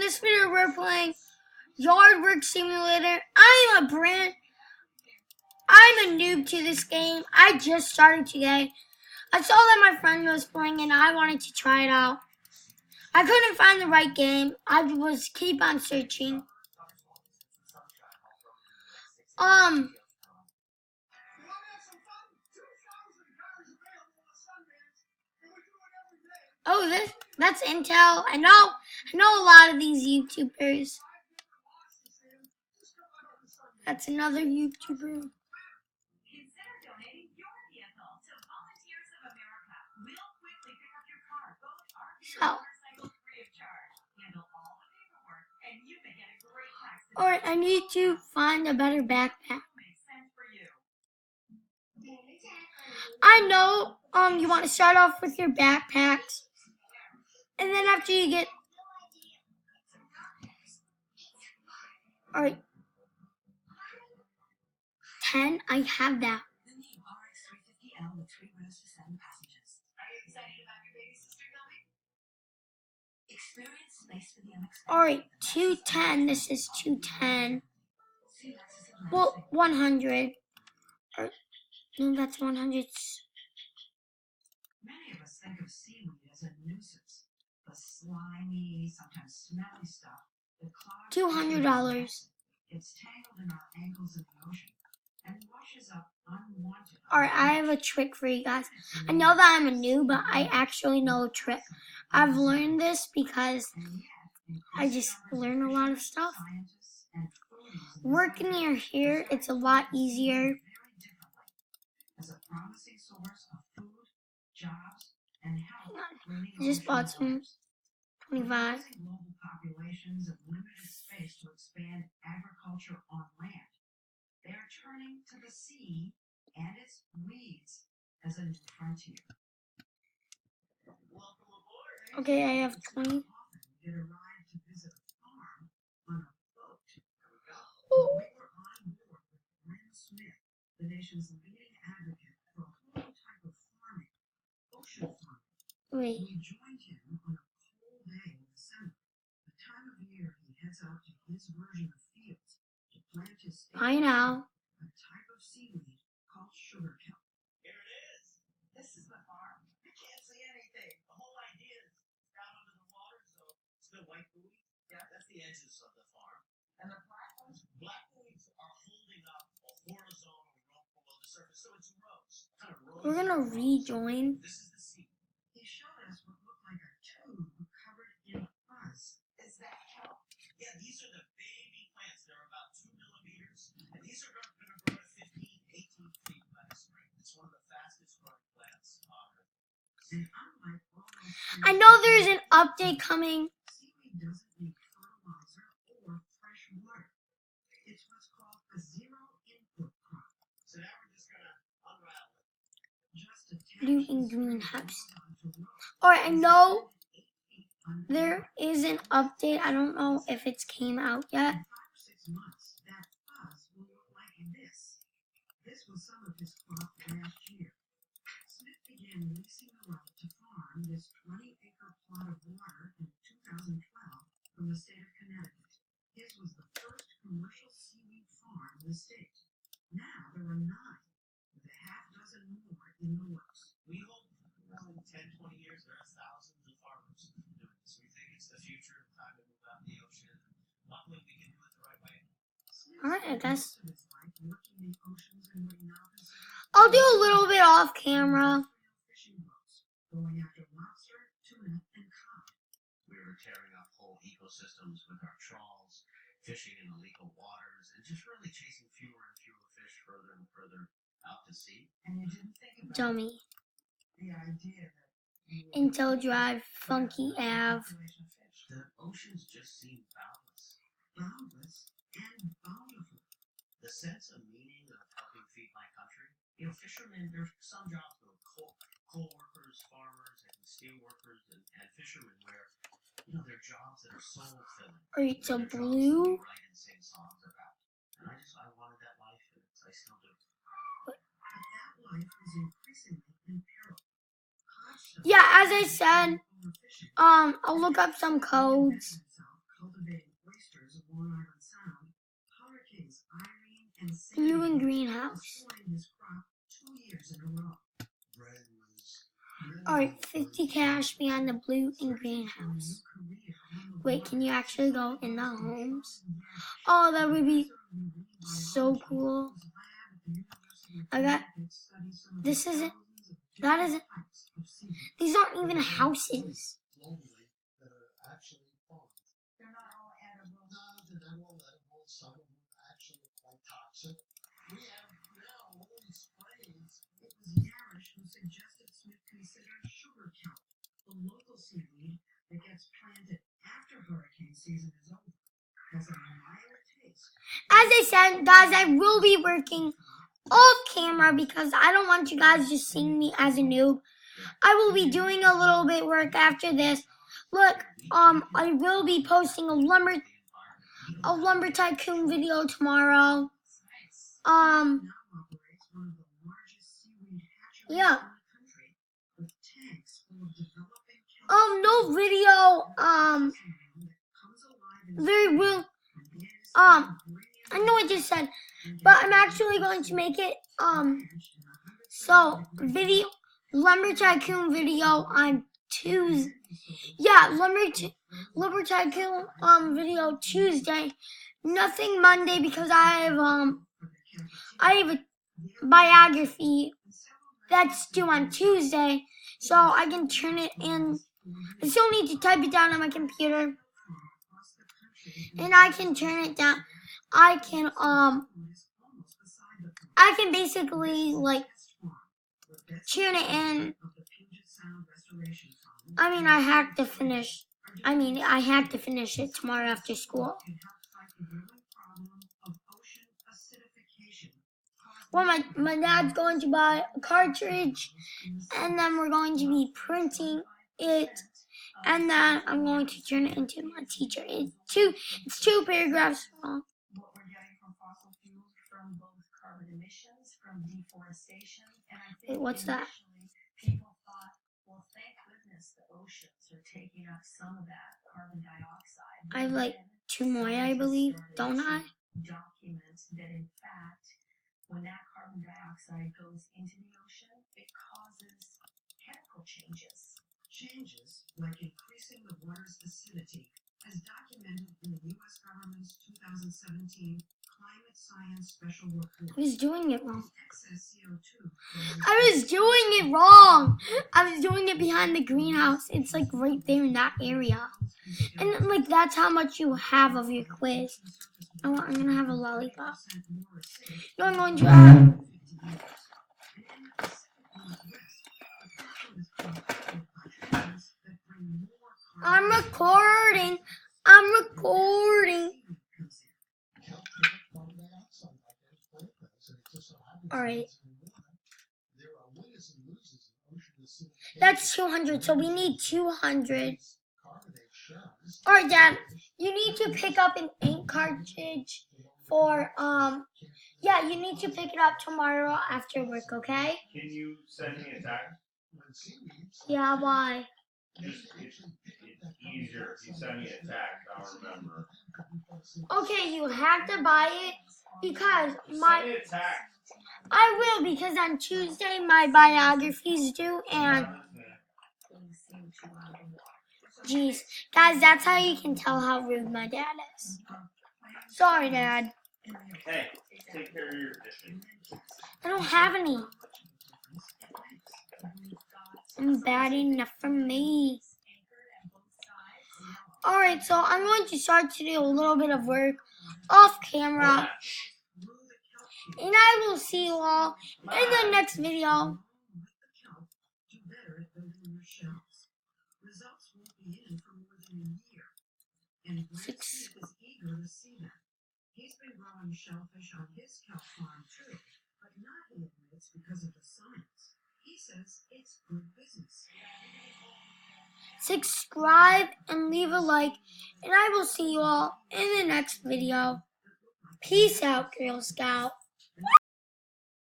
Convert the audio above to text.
this video we're playing Yard Work Simulator. I'm a noob to this game. I just started today. I saw that my friend was playing and I wanted to try it out. I couldn't find the right game. I was keep on searching. Oh, that's Intel. I know a lot of these YouTubers. That's another YouTuber. So, alright, I need to find a better backpack. I know you want to start off with your backpacks, and then after you get alright, 10, I have that. Alright, 210, this is 210. Well, 100. No, that's 100. Many of us think of seaweed as a nuisance. The slimy, sometimes smelly stuff that clogs $200. It's tangled in our ankles in the ocean and washes up unwanted. Alright, I have a trick for you guys. I know that I'm a noob, but I actually know a trick. I've learned this because I just learn a lot of stuff. Working near here, it's a lot easier. As a promising source of food, jobs, and health. I just bought some 25. Global populations and limited space to expand agriculture on land. They are turning to the sea and its weeds as a new frontier. Welcome aboard. Okay, I have 20. It arrived to visit a farm on a boat. Oh. We were on board with Bryn Smith, the nation's leading advocate for a whole type of farming, ocean farming. Wait. We joined him on a cold day in December, the time of year he heads out to his version of fields to plant his I know. a type of seaweed called sugar kelp. Here it is. This is the farm. You can't see anything. The whole idea is down under the water, so it's the white buoy. Yeah, that's the edges of the farm. And the black ones? Black buoys are holding up a horizontal rope below the surface, so it's rows. Kind of rows. We're gonna rejoin. This is the sea. He showed us what looked like a tube covered in fuzz. Is that kelp? Yeah, these are the baby plants. They're about 2 millimeters. And these are going to grow to 15, 18 feet by the spring. It's one of the fastest growing plants on Earth. And unlike all those I know there's an update coming. seaweed doesn't need fertilizer or fresh water. It's what's called a zero input crop. So now we're just going to unravel it. Just attach Living greenhouse. Alright, I know there is an update. I don't know if it's came out yet. In 5 or 6 months, that fuzz will look like this. This was some of his crop last year. Smith began leasing the right to farm this 20-acre plot of water in 2012 from the state of Connecticut. His was the first commercial seaweed farm in the state. Now there are 9, with a half dozen more in the works. We hope in 10, 20 years there are thousands of farmers doing this. We think it's the future of time to move out in the ocean. Luckily, we can do it the right way. Alright, I guess. It's like working in oceans and what now considered I'll do a little bit off camera. fishing boats, going after lobster, tuna, and cod. We were tearing up whole ecosystems with our trawls, fishing in illegal waters, and just really chasing fewer and fewer fish further and further out to sea. And you didn't think about Dummy. the idea that Intel Drive, Funky Ave. the oceans just seem boundless and bountiful. The sense of meaning of helping feed my country. You know, fishermen, there's some jobs that are coal workers, farmers, and steel workers, and fishermen where, you know, they're jobs that are soul filling. Alright, so blue. Write and sing songs about. And I wanted that life, and I still do. But that life is increasingly in peril. Yeah, as I said, I'll look up some codes. cultivating oysters along Island Sound, Hurricanes Irene and Blue and Sandy greenhouse. destroying his crop 2 years in a row. Alright, 50 cash behind the blue and greenhouse. Wait, can you actually go in the homes? Oh, that would be so cool. I got, this isn't, that isn't, these aren't even houses. They're not all edible. Some of them actually quite toxic. We have now only sprays. It was Yarish who suggested Smith consider sugar kelp, the local seaweed that gets planted after hurricane season is over. Has a milder taste. As I said, guys, I will be working off camera because I don't want you guys just seeing me as a noob. I will be doing a little bit work after this. Look, I will be posting a lumber tycoon video tomorrow. Now operates one of the largest seaweed hatcheries Yeah. in the country, with tanks full of developing kelp. No video, that comes alive in there will, I I know I just said, but I'm actually going to make it, so, lumber tycoon video on Tuesday. Yeah, lumber tycoon, video Tuesday. Nothing Monday because I have a biography that's due on Tuesday, so I can turn it in. I still need to type it down on my computer, and I can turn it down. I can basically like turn it in. I had to finish. I had to finish it tomorrow after school. Well, my dad's going to buy a cartridge, and then we're going to be printing it, and then I'm going to turn it into my teacher. It's two paragraphs long. What we're getting from fossil fuels, from both carbon emissions, from deforestation, and I think Wait, what's that? initially people thought, well, thank goodness the oceans are taking up some of that carbon dioxide. I have like Then 2 more, I believe, don't I? document that in fact, when that carbon dioxide goes into the ocean, it causes chemical changes. Changes like increasing the water's acidity, as documented in the U.S. government's 2017 Climate Science Special Report. I was doing it wrong. Excess CO2. I was doing it wrong. I was doing it behind the greenhouse. It's like right there in that area. And like that's how much you have of your quiz. I'm gonna have a lollipop. No, I'm going to I'm recording. Alright. That's 200, so we need 200. Alright, Dad, you need to pick up an ink cartridge for, yeah, you need to pick it up tomorrow after work, okay? Can you send me a text? Yeah, why? It's easier if you send me a text, I'll remember. Okay, you have to buy it because Just send me a text. I will, because on Tuesday my biography's due, and jeez, guys, that's how you can tell how rude my dad is. Sorry, Dad. Hey, take care of your dishes. I don't have any. I'm bad enough for me. Alright, so I'm going to start to do a little bit of work off camera. And I will see you all in the next video. Results won't be in for more than a year, and Grant Smith is eager to see them. He's been growing shellfish on his kelp farm too, but not, he admits, because of the science. He says it's good business. Subscribe and leave a like, and I will see you all in the next video. Peace out, Girl Scout.